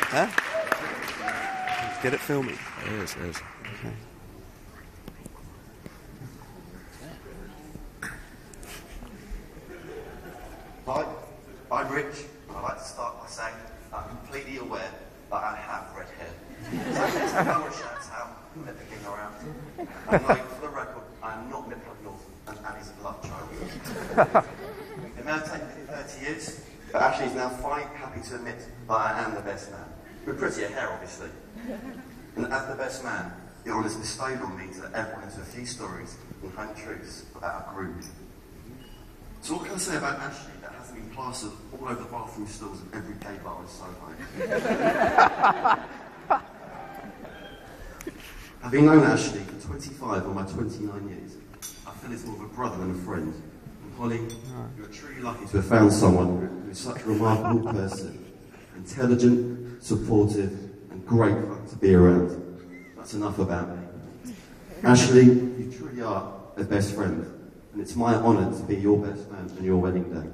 Huh? Let's get it filming. It is. Okay. Hi, I'm Rich, and I'd like to start by saying I'm completely aware that I have red hair. So I guess I'm going to shout out and let the gang around. And like, for the record, I am not Nick North and Annie's love child. It may have taken me 30 years, but Ashley is now finally happy to admit that I am the best man. With prettier hair, obviously. And as the best man, the honour is bestowed on me to let everyone into a few stories and home truths about a group. So what can I say about Ashley that hasn't been plastered all over the bathroom stalls of every gay bar in Soho? Having known Ashley for 25 of my 29 years, I feel it's more of a brother than a friend. And Holly, you're truly lucky to have found someone who is such a remarkable person, intelligent, supportive, and great fun to be around. That's enough about me. Ashley, you truly are a best friend. And it's my honour to be your best man on your wedding day.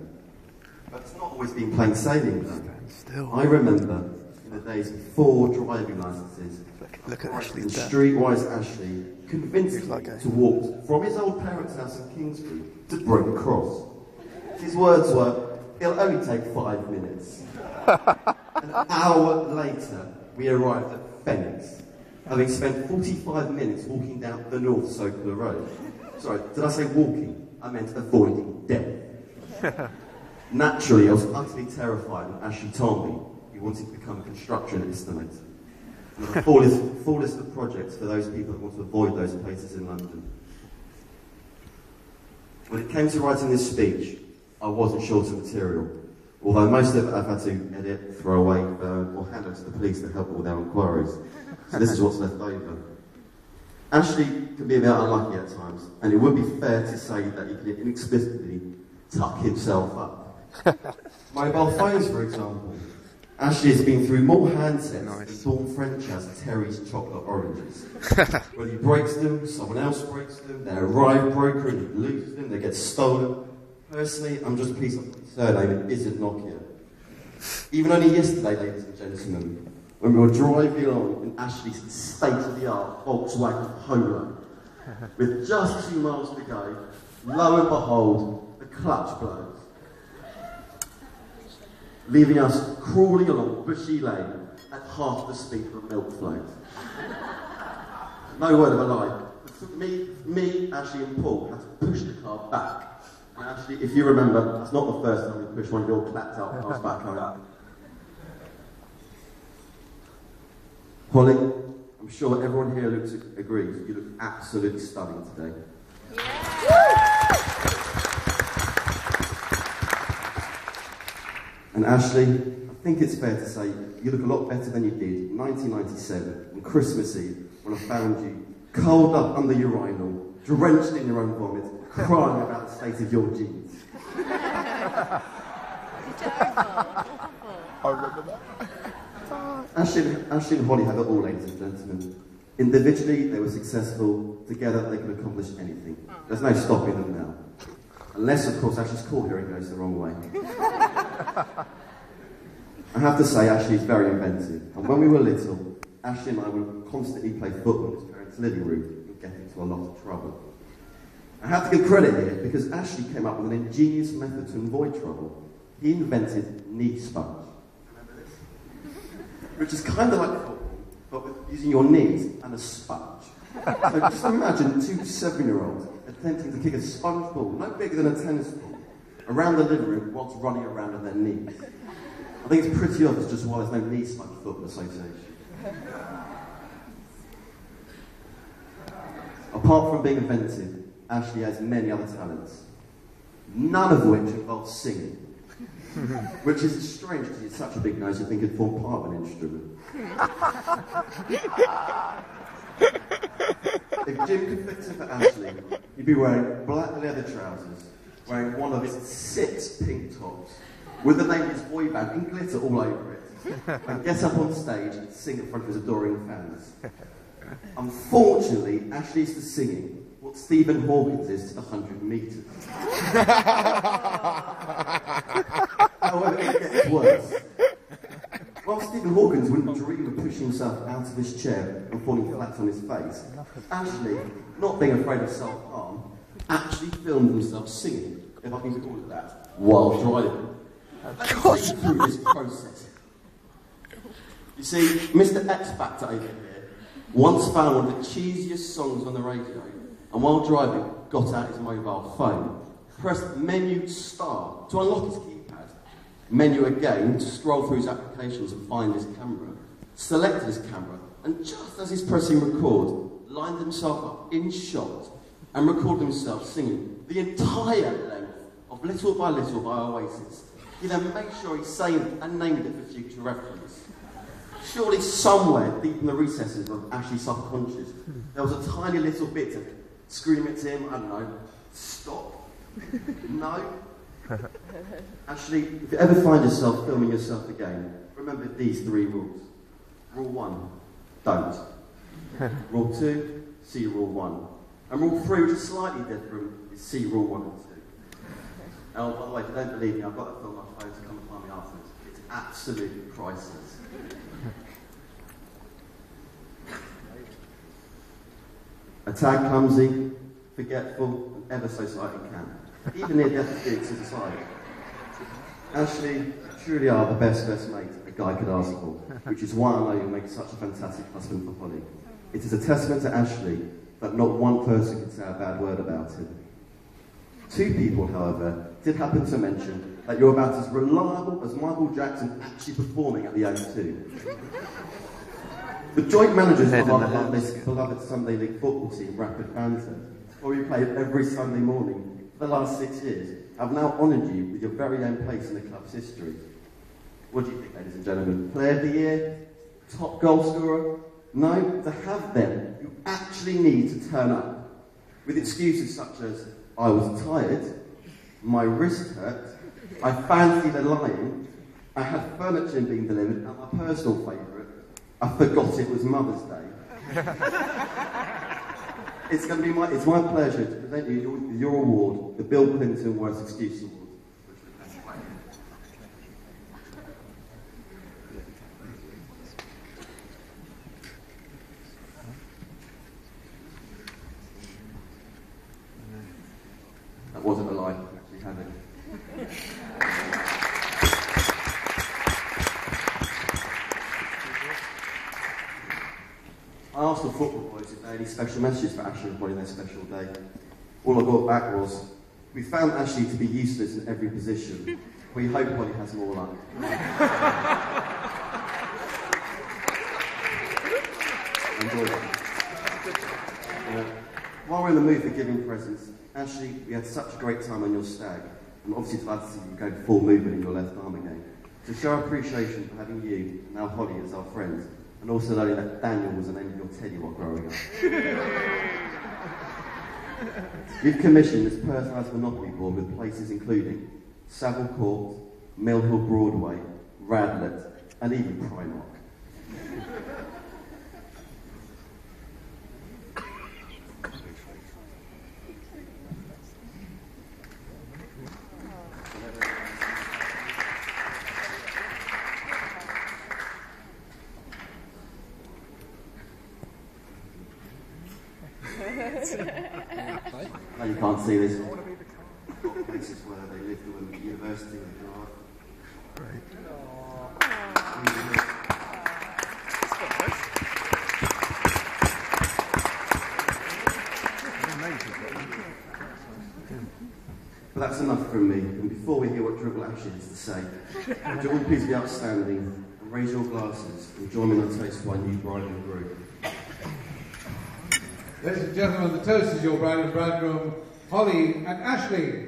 But it's not always been plain sailing though. I remember in the days before driving licences, Look at Ashley. streetwise Ashley convinced me to walk from his old parents' house in Kingsbury to Brent Cross. His words were, "It'll only take 5 minutes." An hour later, we arrived at Phoenix, having spent 45 minutes walking down the North Soper Road. Sorry, did I say walking? I meant avoiding death. Naturally, I was utterly terrified when Ashley told me he wanted to become a construction estimator. And a full list of projects for those people that want to avoid those places in London. When it came to writing this speech, I wasn't short of material, although most of it I've had to edit, throw away, or hand over to the police to help with their inquiries. So this is what's left over. Ashley can be a bit unlucky at times, and it would be fair to say that he can inexplicably tuck himself up. Mobile phones, for example. Ashley has been through more handsets than Dawn French has Terry's chocolate oranges. When he breaks them, someone else breaks them, they arrive broken, he loses them, they get stolen. Personally, I'm just pleased that his surname isn't Nokia. Even only yesterday, ladies and gentlemen, when we were driving along in Ashley's state-of-the-art Volkswagen Polo, with just 2 miles to go, lo and behold, the clutch blows, leaving us crawling along Bushy Lane at half the speed of a milk float. No word of a lie. Me, Ashley and Paul had to push the car back. And actually, if you remember, that's not the first time we pushed one of your clapped out cars back home. Holly, I'm sure everyone here agrees you look absolutely stunning today. Yeah. And Ashley, I think it's fair to say you look a lot better than you did in 1997 on Christmas Eve when I found you curled up under your urinal, drenched in your own vomit, crying about the state of your jeans. I remember that. Ashley and Holly have it all, ladies and gentlemen. Individually, they were successful. Together, they could accomplish anything. There's no stopping them now. Unless, of course, Ashley's cool hearing goes the wrong way. I have to say, Ashley's very inventive. And when we were little, Ashley and I would constantly play football in his parents' living room and get into a lot of trouble. I have to give credit here because Ashley came up with an ingenious method to avoid trouble. He invented knee sponge. Remember this? Which is kind of like football, but with using your knees and a sponge. So just imagine 2 7-year-olds attempting to kick a sponge ball, no bigger than a tennis ball, around the living room whilst running around on their knees. I think it's pretty obvious just why there's no knee sponge football association. Apart from being inventive, Ashley has many other talents, none of which involve singing. Which is strange because he's such a big nose, you think he'd form part of an instrument. If Jim could fix it for Ashley, he'd be wearing black leather trousers, wearing one of his 6 pink tops, with the name of his boy band in glitter all over it, and get up on stage and sing in front of his adoring fans. Unfortunately, Ashley's to singing what Stephen Hawkins is to the 100 metres. However, it gets worse. While Stephen Hawkins wouldn't dream of pushing himself out of his chair and falling flat on his face, Ashley, not being afraid of self-harm, actually filmed himself singing, if I can call it that, while driving. Let's take you through this process. You see, Mr. X Factor over here once found one of the cheesiest songs on the radio, and while driving, got out his mobile phone, pressed menu star to unlock his keypad, menu again to scroll through his applications and find his camera, selected his camera, and just as he's pressing record, lined himself up in shot and recorded himself singing the entire length of Little by Little by Oasis. He then made sure he saved and named it for future reference. Surely somewhere deep in the recesses of Ashley's subconscious, there was a tiny little bit of screaming to him, I don't know, stop. No? Ashley, if you ever find yourself filming yourself again, remember these 3 rules. Rule 1, don't. Rule 2, see Rule 1. And Rule 3, which is slightly different, is see Rule 1 and 2. Oh, by the way, if you don't believe me, I've got that film on my phone, so come and find me afterwards. It's absolutely priceless. A tad clumsy, forgetful, and ever so slightly camp. Even near-death experiences aside. Ashley, you truly are the best mate a guy could ask for, which is why I know you'll make such a fantastic husband for Holly. It is a testament to Ashley that not one person can say a bad word about him. 2 people, however, did happen to mention that you're about as reliable as Michael Jackson actually performing at the O2. The joint managers of our beloved Sunday League football team, Rapid Banter, where we played every Sunday morning for the last 6 years, have now honoured you with your very own place in the club's history. What do you think, ladies and gentlemen? Player of the Year? Top goal scorer? No, to have them, you actually need to turn up. With excuses such as, I was tired, my wrist hurt, I fancied a lion, I had furniture being delivered, and my personal favourite, I forgot it was Mother's Day. It's my pleasure to present you with your award, the Bill Clinton Worst Excuse Award. That wasn't a lie, I actually had it. I asked the football boys if they had any special messages for Ashley on their special day. All I got back was, we found Ashley to be useless in every position. We hope Holly has more luck. Enjoy it. While we're in the mood for giving presents, Ashley, we had such a great time on your stag. I'm obviously glad to see you go full movement in your left arm again. To show our appreciation for having you, and now Holly, as our friends, and also knowing that Daniel was the name of your teddy while growing up. We've commissioned this personalised Monopoly board with places including Savile Court, Mill Hill Broadway, Radlett, and even Primark. No, you can't see this. Places where they lived in the university and the art. Great. But that's enough from me. And before we hear what Dribble Ashley has to say, would you all please be outstanding and raise your glasses and join me in a toast to our new bride and groom. Ladies and gentlemen, the toast is your bride and bridegroom, Holly and Ashley.